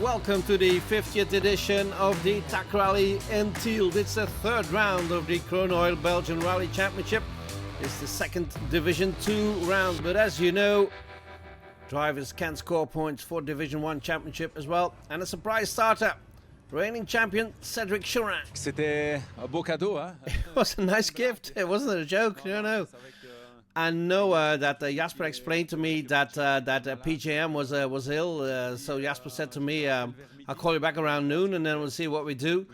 Welcome to the 50th edition of the TAC Rally in Tielt. It's the third round of the Chrono Belgian Rally Championship. It's the second Division 2 round, but as you know, drivers can score points for Division 1 Championship as well. And a surprise starter, reigning champion Cedric Chorin. C'était un beau cadeau, hein? It was a nice gift, it wasn't a joke, no. I know that Jasper explained to me that PJM was ill, so Jasper said to me, I'll call you back around noon and then we'll see what we do.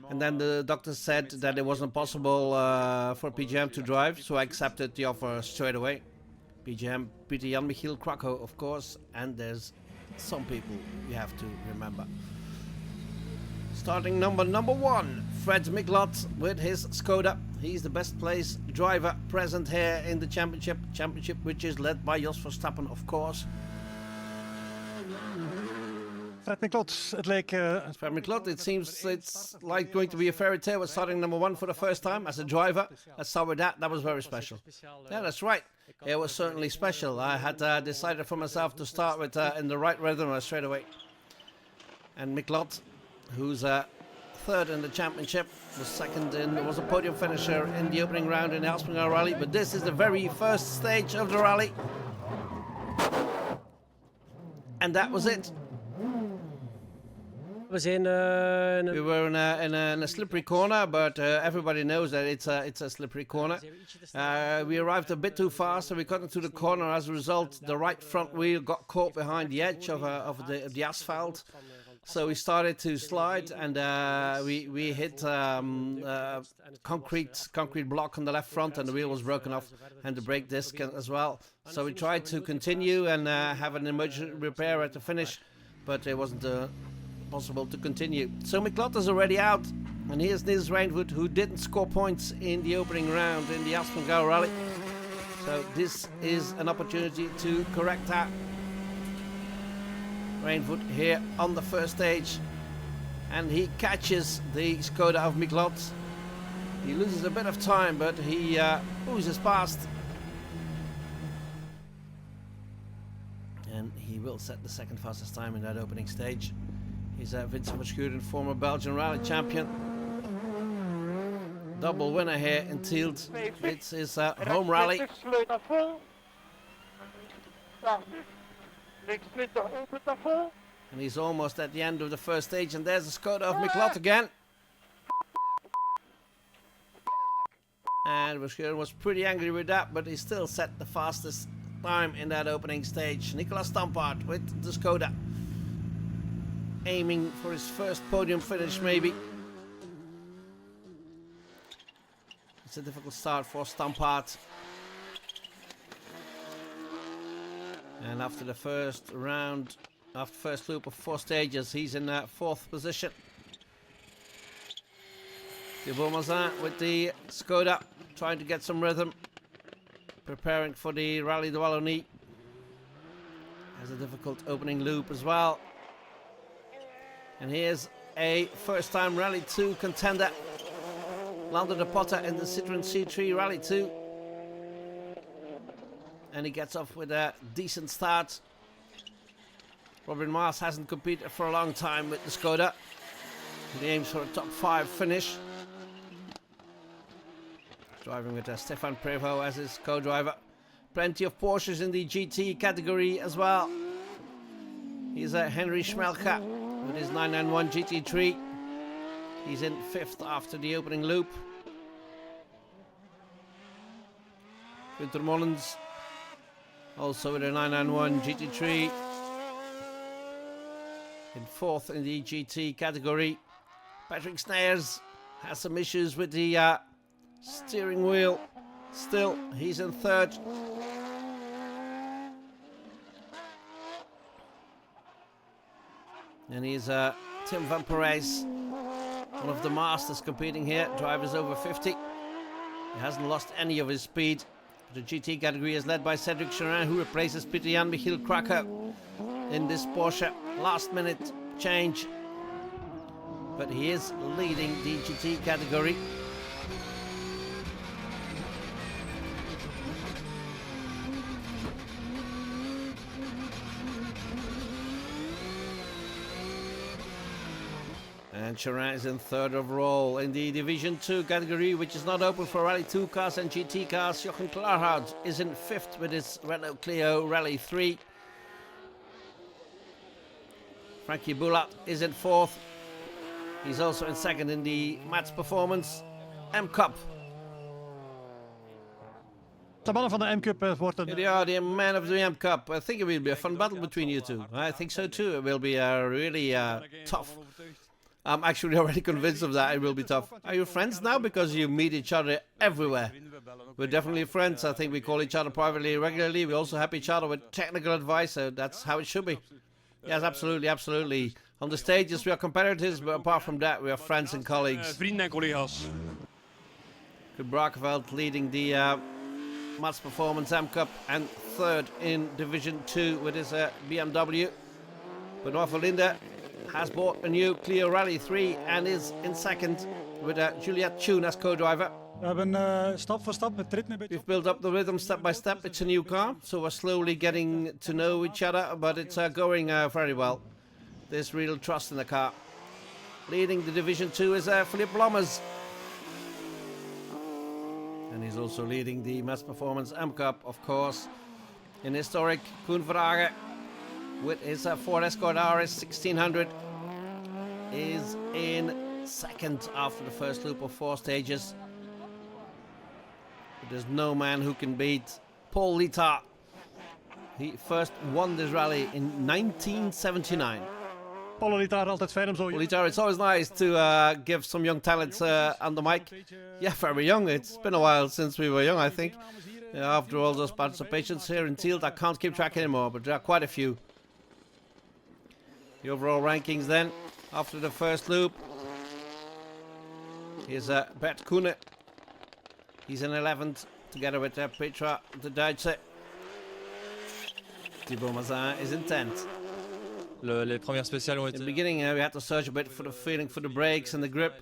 And then the doctor said that it wasn't possible for PJM to drive, so I accepted the offer straight away. PJM, Peter Jan Michiel Krakow, of course, and there's some people you have to remember. Starting number 1, Fred Miklot with his Skoda. He's the best placed driver present here in the championship, which is led by Jos Verstappen, of course. Fred Miklot, it leek... Fred Miklot, it seems it's like going to be a fairy tale with starting number 1 for the first time as a driver. Let's start with that. That was very special. Yeah, that's right. It was certainly special. I had decided for myself to start with in the right rhythm straight away. And Miklot, who's third in the championship, was a podium finisher in the opening round in the Alspringer Rally, but this is the very first stage of the rally. And that was it. We were in a slippery corner, but everybody knows that it's a slippery corner. We arrived a bit too fast, so we got into the corner. As a result, the right front wheel got caught behind the edge of the asphalt. So we started to slide, and we hit concrete block on the left front, and the wheel was broken off, and the brake disc as well. So we tried to continue and have an emergency repair at the finish, but it wasn't possible to continue. So Miklot is already out, and here's Niels Reinvoet, who didn't score points in the opening round in the Alspringer Rally. So this is an opportunity to correct that. Reinvoet here on the first stage, and he catches the Skoda of Miklot. He loses a bit of time, but he oozes past, and he will set the second fastest time in that opening stage. He's Vincent Verschuren, former Belgian rally champion, double winner here in Tielt. It's his home rally. And he's almost at the end of the first stage, and there's the Skoda of Miklot again. And Verschuren was pretty angry with that, but he still set the fastest time in that opening stage. Nicolas Stampart with the Skoda, aiming for his first podium finish maybe. It's a difficult start for Stampart. And after the first round, after first loop of 4 stages, he's in 4th position. Thibaut Mazin with the Skoda, trying to get some rhythm, preparing for the Rally de Wallonie. Has a difficult opening loop as well. And here's a first-time Rally 2 contender, Lando de Potter in the Citroën C3 Rally 2. And he gets off with a decent start. Robin Maas hasn't competed for a long time with the Skoda. He aims for a top 5 finish. Driving with Stefan Prévost as his co-driver. Plenty of Porsches in the GT category as well. He's Henry Schmelke with his 991 GT3. He's in 5th after the opening loop. Günter Mollens also with a 991 GT3, in 4th in the GT category. Patrick Sneyers has some issues with the steering wheel. Still, he's in 3rd. And he's Tim van Parijs, one of the masters competing here. Drivers over 50. He hasn't lost any of his speed. The GT category is led by Cedric Chorin, who replaces Peter Jan Michiel Krakow in this Porsche. Last minute change, but he is leading the GT category. And Charin is in third overall. In the Division 2 category, which is not open for Rally 2 cars and GT cars, Jochen Klarhout is in fifth with his Renault Clio Rally 3. Frankie Boulat is in fourth. He's also in second in the Mats Performance M Cup. De mannen van de M-Cup wordt een... Here they are, the men of the M Cup. I think it will be a fun battle between you two. I think so too. It will be really tough. I'm actually already convinced of that. It will be tough. Are you friends now? Because you meet each other everywhere. We're definitely friends. I think we call each other privately regularly. We also help each other with technical advice. So that's how it should be. Yes, absolutely, absolutely. On the stages we are competitors, but apart from that we are friends and colleagues. Vrienden en collega's. Good Brakeveld leading the Mats Performance M Cup and third in Division 2 with his BMW. Benoit Verlinde has bought a new Clio Rally 3 and is in second with Juliette Tune as co-driver. We hebben stap voor stap het ritme een beetje... We've built up the rhythm step by step. It's a new car, so we're slowly getting to know each other, but it's going very well. There's real trust in the car. Leading the Division 2 is Philippe Blommers. And he's also leading the Mats Performance M Cup, of course, in historic Koen Verhagen with his Ford Escort RS 1600 is in second after the first loop of 4 stages. But there's no man who can beat Paul Littard. He first won this rally in 1979. Paul Littard, altijd fijn om zo... Paul Littard, it's always nice to give some young talents on the mic. Yeah, very young. It's been a while since we were young, I think. After all those participations here in Tielt, I can't keep track anymore, but there are quite a few. The overall rankings then, after the first loop. Here's Bert Koene. He's in 11th, together with Petra de Duitse. Thibaut Mazin is in 10th. Les premières spéciales ont In été... the beginning, we had to search a bit for the feeling for the brakes and the grip,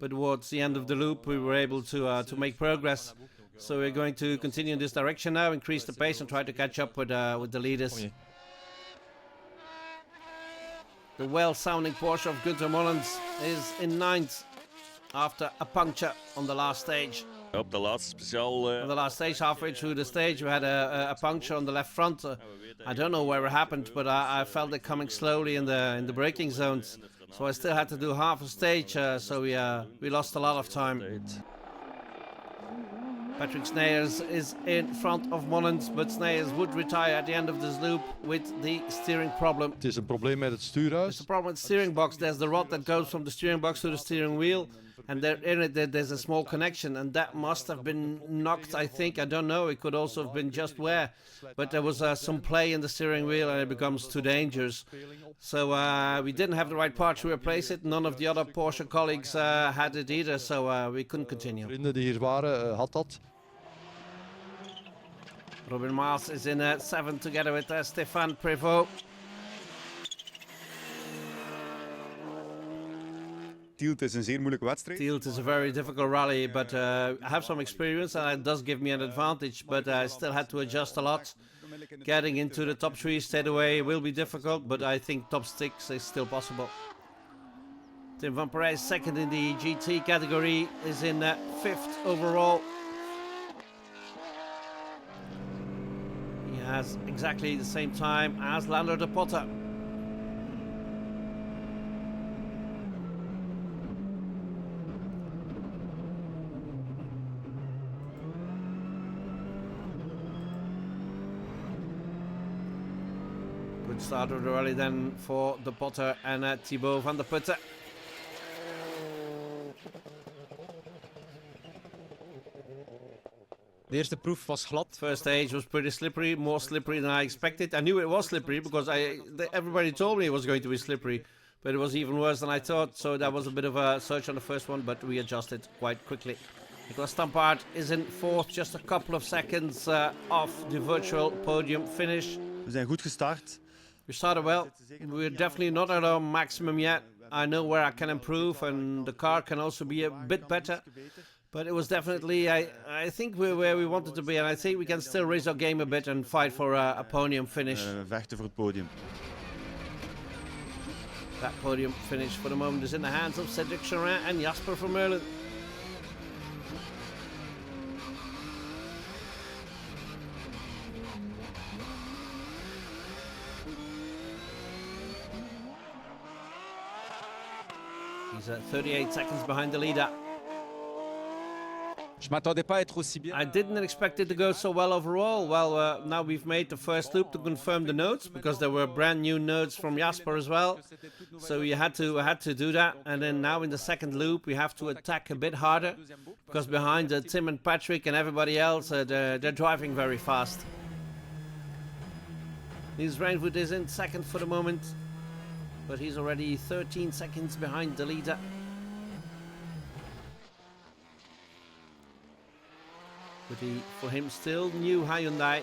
but towards the end of the loop, we were able to make progress. So we're going to continue in this direction now, increase the pace, and try to catch up with the leaders. The well-sounding Porsche of Günther Mullens is in 9th after a puncture on the last stage. Op de laatste speciaal... On the last stage, halfway through the stage, we had a puncture on the left front. I don't know where it happened, but I felt it coming slowly in the braking zones. So I still had to do half a stage, so we lost a lot of time. Patrick Sneyers is in front of Mullens, but Sneyers would retire at the end of this loop with the steering problem. Het is een probleem met het stuurhuis. There's a problem with the steering box. There's the rod that goes from the steering box to the steering wheel. And there in it there's a small connection, and that must have been knocked, I think. I don't know, it could also have been just wear. But there was some play in the steering wheel and it becomes too dangerous. So we didn't have the right part to replace it. None of the other Porsche colleagues had it either, so we couldn't continue. Vrienden die hier waren, had dat. Robin Maas is in 7th together with Stéphane Prévost. Tielt is een zeer moeilijke wedstrijd. Tielt is a very difficult rally, but I have some experience and it does give me an advantage, but I still had to adjust a lot. Getting into the top 3 straight away will be difficult, but I think top 6 is still possible. Tim van Perez, second in the GT category, is in 5th overall. He has exactly the same time as Lander de Potter. Good start of the rally then for de Potter and Thibaut van der Putte. De eerste proef was glad. First stage was pretty slippery, more slippery than I expected. I knew it was slippery because everybody told me it was going to be slippery, but it was even worse than I thought. So that was a bit of a search on the first one, but we adjusted quite quickly. Nicolas Stampaert is in 4th, just a couple of seconds off the virtual podium finish. We zijn goed gestart. We started well. We're definitely not at our maximum yet. I know where I can improve, and the car can also be a bit better. But it was definitely, I think we're where we wanted to be, and I think we can still raise our game a bit and fight for a podium finish. Vechten voor het podium. That podium finish for the moment is in the hands of Cedric Charin and Jasper van Merlen. He's 38 seconds behind the leader. Je m'attendais pas à être aussi bien. I didn't expect it to go so well overall. Well, now we've made the first loop to confirm the notes, because there were brand new notes from Jasper as well. So you had to do that. And then now in the second loop we have to attack a bit harder, because behind Tim and Patrick and everybody else, they're driving very fast. Niels Reinvoet is in second for the moment, but he's already 13 seconds behind the leader. But for him still new Hyundai.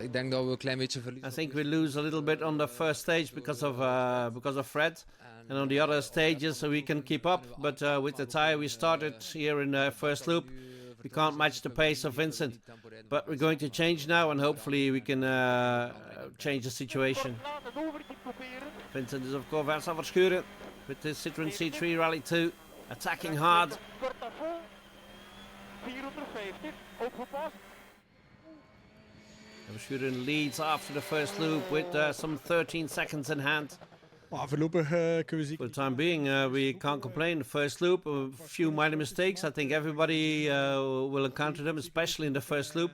Ik denk dat we een klein beetje verliezen. I think we lose a little bit on the first stage because of Fred, and on the other stages so we can keep up. But with the tire we started here in the first loop, we can't match the pace of Vincent. But we're going to change now, and hopefully we can change the situation. Vincent is of course van Verschuren with the Citroën C3 Rally 2, attacking hard. Verschuren leads after the first loop with some 13 seconds in hand. Maar voorlopig kunnen we zien. For the time being, we can't complain. The first loop, a few minor mistakes. I think everybody will encounter them, especially in the first loop.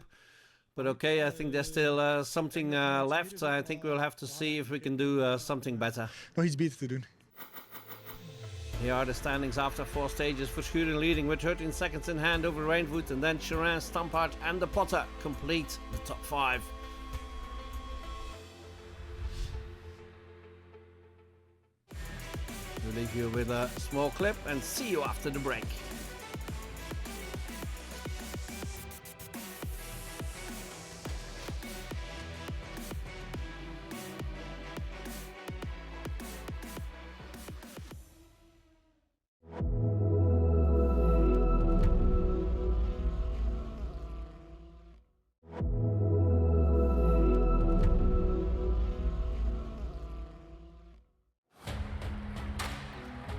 But okay, I think there's still something left. I think we'll have to see if we can do something better. Nog iets beter te doen. Here are the standings after 4 stages. Verschuren leading with 13 seconds in hand over Reinvoet, and then Charin, Stampart and De Potter complete the top 5. We'll leave you with a small clip and see you after the break.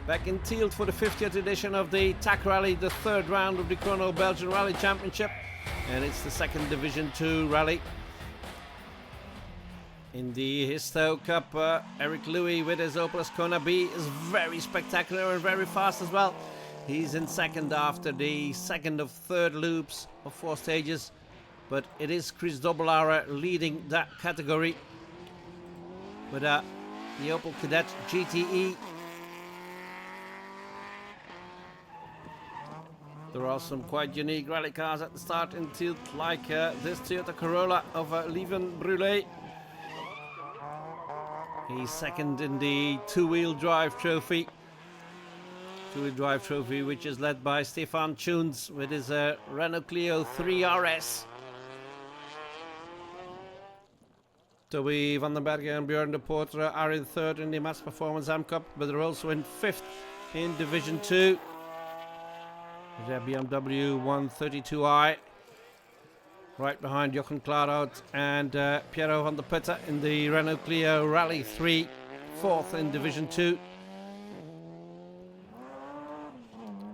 Back in Tielt for the 50th edition of the TAC Rally, the third round of the Chrono Belgian Rally Championship, and it's the second Division 2 rally. In the Histo Cup, Eric Louis with his Opel Ascona B is very spectacular and very fast as well. He's in second after the second of third loops of 4 stages, but it is Chris Dobbelaar leading that category with the Opel Kadett GTE. There are some quite unique rally cars at the start in Tielt, like this Toyota Corolla of Lieven Brûlé. He's second in the two-wheel drive trophy. Two-wheel drive trophy, which is led by Stefan Tunes with his Renault Clio 3 RS. Toby van den Bergen and Björn de Portre are in third in the Mass Performance AM Cup, but they're also in fifth in Division 2. The BMW 132i, right behind Jochen Klaarhout and Piero van der Putte in the Renault Clio Rally 3, fourth in Division 2.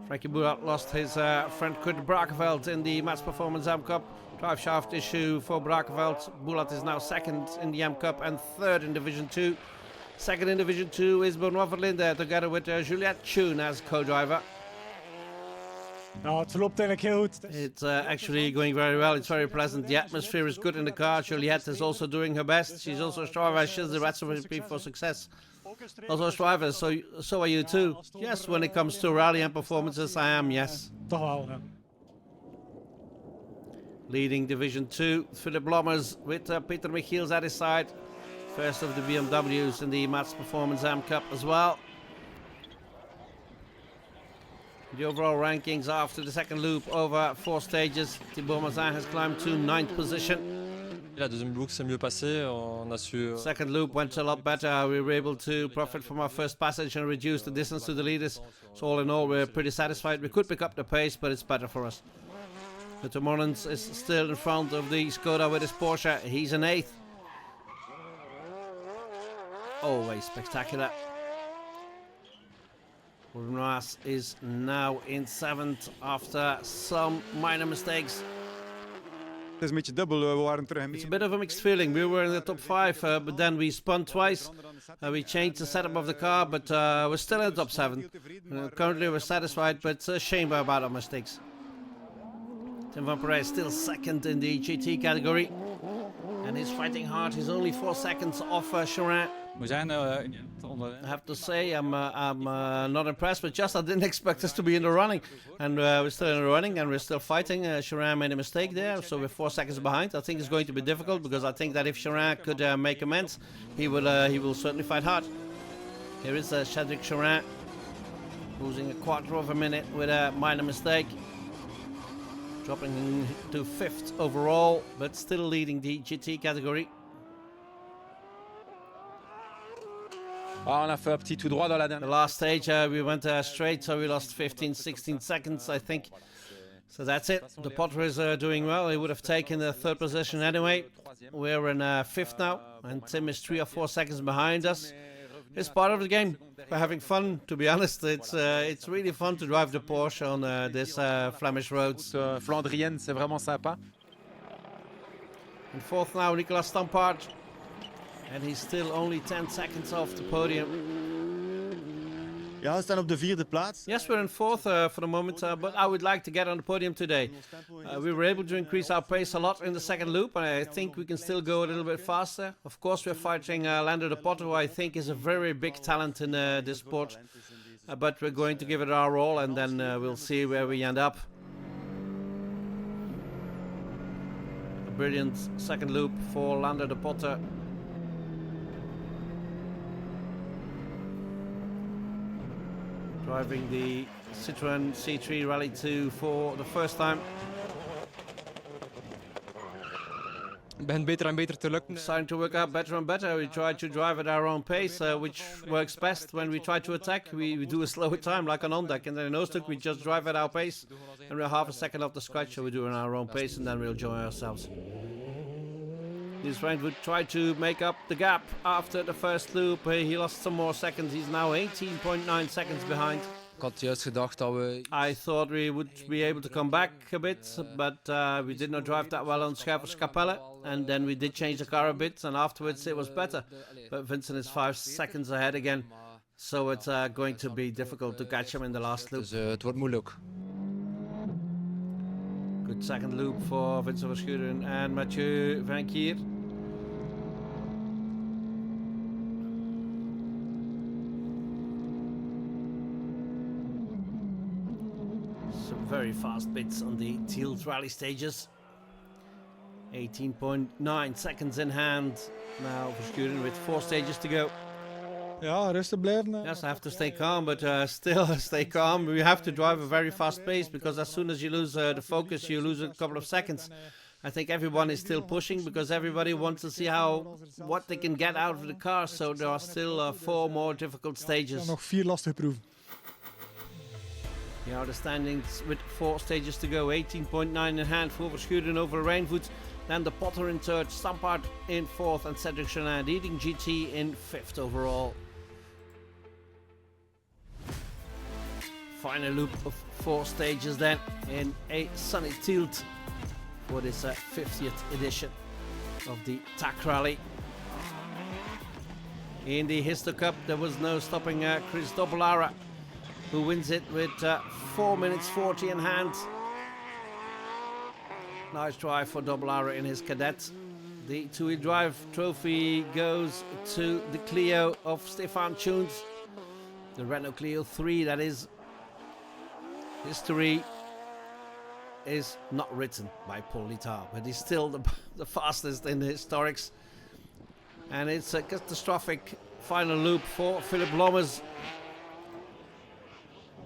Frankie Boerat lost his friend Kurt Brakeveld in the Mass Performance AM Cup. Drive shaft issue for Brakeveld. Boerat is now second in the AM Cup and third in Division 2. Second in Division 2 is Benoit Verlinde together with Juliette Thune as co-driver. Nou, het verloopt eigenlijk heel goed. It's actually going very well. It's very pleasant. The atmosphere is good in the car. Juliette is also doing her best. She's also a driver. She's the recipe for success. Also a driver, so are you too. Yes, when it comes to rally and performances, I am, yes. Toch wel, ja. Leading Division 2, Philip Lommers with Peter Michiels at his side. First of the BMWs in the Mass Performance AM Cup as well. The overall rankings after the second loop over 4 stages, Thibaut Mazin has climbed to 9th position. La deuxième boucle s'est mieux passée, on a su... Second loop went a lot better. We were able to profit from our first passage and reduce the distance to the leaders. So all in all, we're pretty satisfied. We could pick up the pace, but it's better for us. But Morens is still in front of the Skoda with his Porsche. He's in 8th. always spectacular. Ruben is now in 7th after some minor mistakes. Het is een beetje dubbel. We waren terug in It's a bit of a mixed feeling. We were in the top 5, but then we spun twice. We changed the setup of the car, but we're still in the top 7. Currently we're satisfied, but it's a shame about our mistakes. Tim van Perez still 2nd in the GT category. And he's fighting hard. He's only 4 seconds off Chorin. We zijn onder. I have to say, I'm not impressed, but just I didn't expect us to be in the running. And we're still in the running and we're still fighting. Chorin made a mistake there, so we're 4 seconds behind. I think it's going to be difficult because I think that if Chorin could make amends, he will certainly fight hard. Here is Cedric Chorin, losing a quarter of a minute with a minor mistake. Dropping to 5th overall, but still leading the GT category. On a fait un petit tout droit dans la The dernière. last stage we went straight, so we lost 15-16 seconds, I think. So that's it. The Potter is doing well. He would have taken the 3rd position anyway. We're in 5th now, and Tim is 3 or 4 seconds behind us. It's part of the game. We're having fun, to be honest. It's really fun to drive the Porsche on this Flemish roads. Flandrienne, c'est vraiment sympa. In 4th now, Nicolas Stampard. And he's still only 10 seconds off the podium. Ja, we staan op de 4e plaats. Yes, we're in 4th for the moment, but I would like to get on the podium today. We were able to increase our pace a lot in the 2nd loop, and I think we can still go a little bit faster. Of course, we're fighting Lando de Potter, who I think is a very big talent in this sport. But we're going to give it our all, and then we'll see where we end up. A brilliant 2nd loop for Lando de Potter. Driving the Citroën C3 Rally 2 for the first time. Het begint beter en beter te lukken. It's starting to work out better and better. We try to drive at our own pace, which works best. When we try to attack, we do a slower time like on deck, and then in Oostuk we just drive at our pace, and we're half a second off the scratch, so we do it at our own pace, and then we'll enjoy ourselves. His friend would try to make up the gap after the first loop. He lost some more seconds. He's now 18.9 seconds behind. Ik had juist gedacht dat we... I thought we would be able to come back a bit, but we did not drive that well on Scherpers-Capelle, and then we did change the car a bit, and afterwards it was better. But Vincent is 5 seconds ahead again, so it's going to be difficult to catch him in the last loop. Dus het wordt moeilijk. Good 2nd loop for Vincent Verschuren and Mathieu Vanquier. Some very fast bits on the Tielt rally stages. 18.9 seconds in hand. Now Verschuren with 4 stages to go. Ja, rustig blijven. Yes, I have to stay calm, but still stay calm. We have to drive a very fast pace because as soon as you lose the focus, you lose a couple of seconds. I think everyone is still pushing because everybody wants to see what they can get out of the car. So there are still 4 more difficult stages. Nog 4 lastige proeven. Here are the standings with 4 stages to go. 18.9 in hand for Verschuren over Rainvoet. Then the Potter in 3rd, Stampard in 4th, and Cedric Chenin leading GT in 5th overall. Final loop of 4 stages then in a sunny Tielt for this 50th edition of the TAC Rally. In the Histo Cup there was no stopping Chris Dobbelaere, who wins it with 4 minutes 40 in hand. Nice drive for Dobbelaere in his cadet. The 2-wheel drive trophy goes to the Clio of Stefan Schoens. The Renault Clio 3, that is. History is not written by Paul Littard, but he's still the fastest in the historics. And it's a catastrophic final loop for Philip Lommers.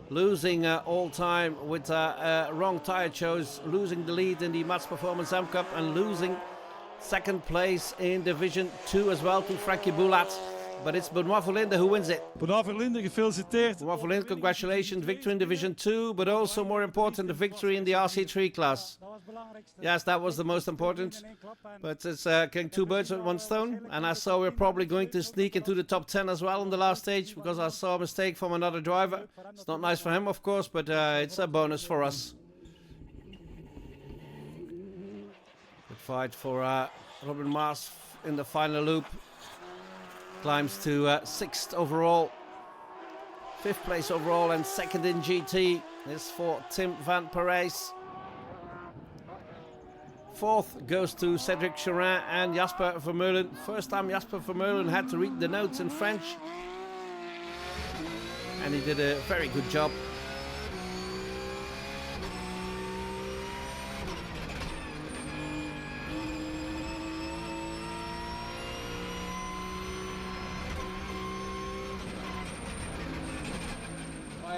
Losing all time with wrong tyre choice, losing the lead in the Mats Performance M Cup, and losing 2nd place in Division 2 as well to Frankie Boulat. but it's Benoit Verlinde who wins it. Benoit Verlinde, gefeliciteerd. Benoit Verlinde, congratulations, victory in Division 2, but also more important, the victory in the RC3 class. Yes, that was the most important, but it's killing two birds with one stone, and I saw we're probably going to sneak into the top 10 as well in the last stage, because I saw a mistake from another driver. It's not nice for him, of course, but it's a bonus for us. Good fight for Robin Maas in the final loop. Climbs to 6th overall, 5th place overall, and 2nd in GT. This for Tim van Parijs. 4th goes to Cedric Cherin and Jasper Vermeulen. First time Jasper Vermeulen had to read the notes in French, and he did a very good job.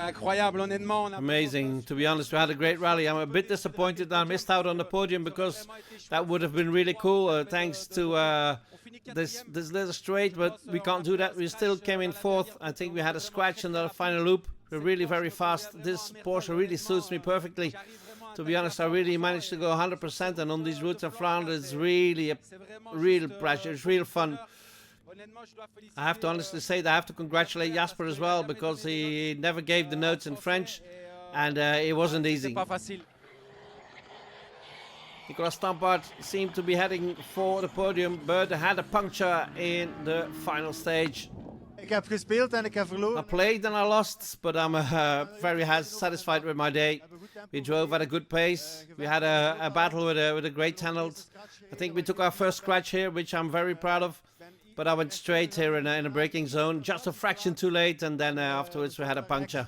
Incroyable, honnêtement. Amazing. To be honest, we had a great rally. I'm a bit disappointed that I missed out on the podium, because that would have been really cool thanks to this little straight, but we can't do that. We still came in 4th. I think we had a scratch in the final loop. We're really very fast. This Porsche really suits me perfectly. To be honest, I really managed to go 100%, and on these routes in Flanders, it's really a real pleasure. It's real fun. I have to honestly say that I have to congratulate Jasper as well, because he never gave the notes in French, and it wasn't easy. Nicolas Stampard seemed to be heading for the podium, but had a puncture in the final stage. Ik heb gespeeld en ik heb verloren. I played and I lost, but I'm very satisfied with my day. We drove at a good pace. We had a battle with a great Tennant. I think we took our first scratch here, which I'm very proud of. But I went straight here in a braking zone, just a fraction too late, and then afterwards we had a puncture.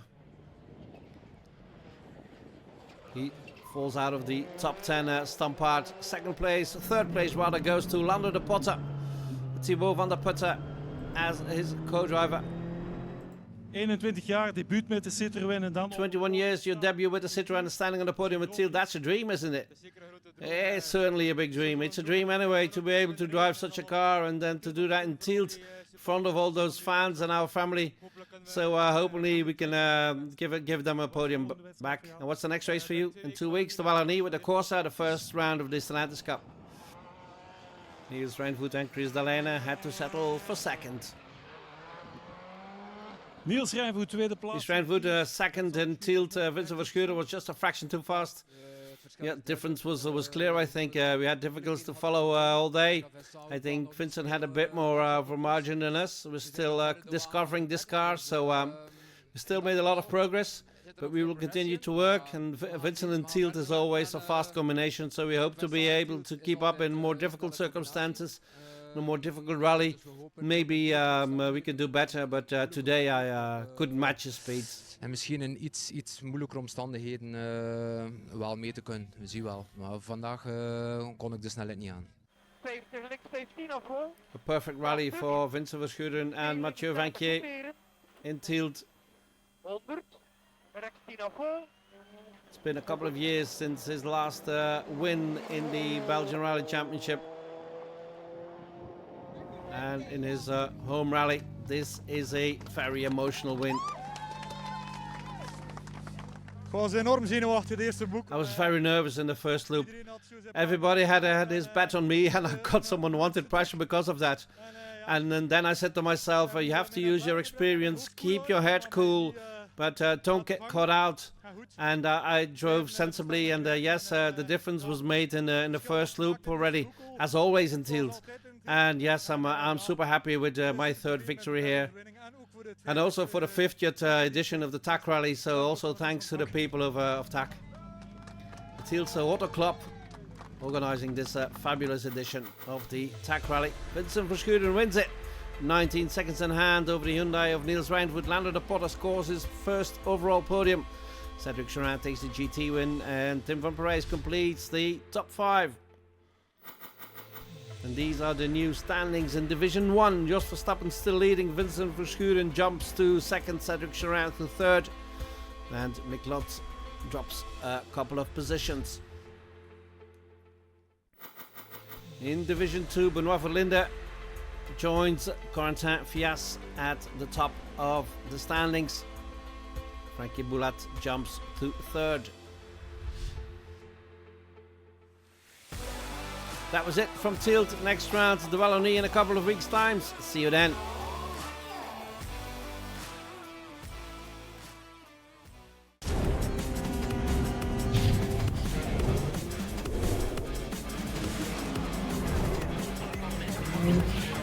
He falls out of the top 10, Stampard. 2nd place, 3rd place rather, goes to Lando de Potter. Thibaut van der Putten as his co-driver. 21 jaar, debuut met de Citroën en dan... 21 years, your debut with the Citroën and standing on the podium with Thiel. That's a dream, isn't it? It's certainly a big dream. It's a dream anyway, to be able to drive such a car and then to do that in Tielt in front of all those fans and our family. So hopefully we can give them a podium back. And what's the next race for you? In 2 weeks, the Wallonie with the Corsa, the first round of the Stellantis Cup. Niels Reinvoet and Chris Dalena had to settle for 2nd. Niels Reinvoet, tweede plaats. Niels Reinvoet 2nd in Tielt. Vincent Verschuren was just a fraction too fast. Yeah, difference was clear. I think we had difficulties to follow all day. I think Vincent had a bit more of a margin than us. We're still discovering this car, so we still made a lot of progress. But we will continue to work, and Vincent and Tielt is always a fast combination, so we hope to be able to keep up in more difficult circumstances, in a more difficult rally. Maybe we can do better, but today I couldn't match his speeds. En misschien in iets moeilijkere omstandigheden wel mee te kunnen. We zien wel. Maar vandaag kon ik de snelheid niet aan. A perfect rally for Vincent Verschuren and Mathieu Vanquier in Tielt. It's been a couple of years since his last win in the Belgian Rally Championship. And in his home rally, this is a very emotional win. Ik was enorm zenuwachtig de eerste boek. I was very nervous in the first loop. Everybody had his bet on me, and I got some unwanted pressure because of that. And then I said to myself, you have to use your experience, keep your head cool, but don't get caught out. And I drove sensibly, and yes, the difference was made in the first loop already, as always in Tielt. And yes, I'm super happy with my 3rd victory here. And also for the 50th edition of the TAC Rally, so also thanks to the people of TAC. The Tielse Auto Club organizing this fabulous edition of the TAC Rally. Vincent Verschuren wins it. 19 seconds in hand over the Hyundai of Niels Reinvoet. Lando de Potter scores his 1st overall podium. Cedric Cherin takes the GT win, and Tim van Parijs completes the top 5. And these are the new standings in Division 1. Jos Verstappen still leading. Vincent Verschuren jumps to 2nd. Cedric Cherin to 3rd. And Mick Lotz drops a couple of positions. In Division 2, Benoit Verlinde joins Corentin Fias at the top of the standings. Frankie Boulat jumps to third. That was it from Tielt. Next round to the Wallonie in a couple of weeks' time. See you then. Thank you.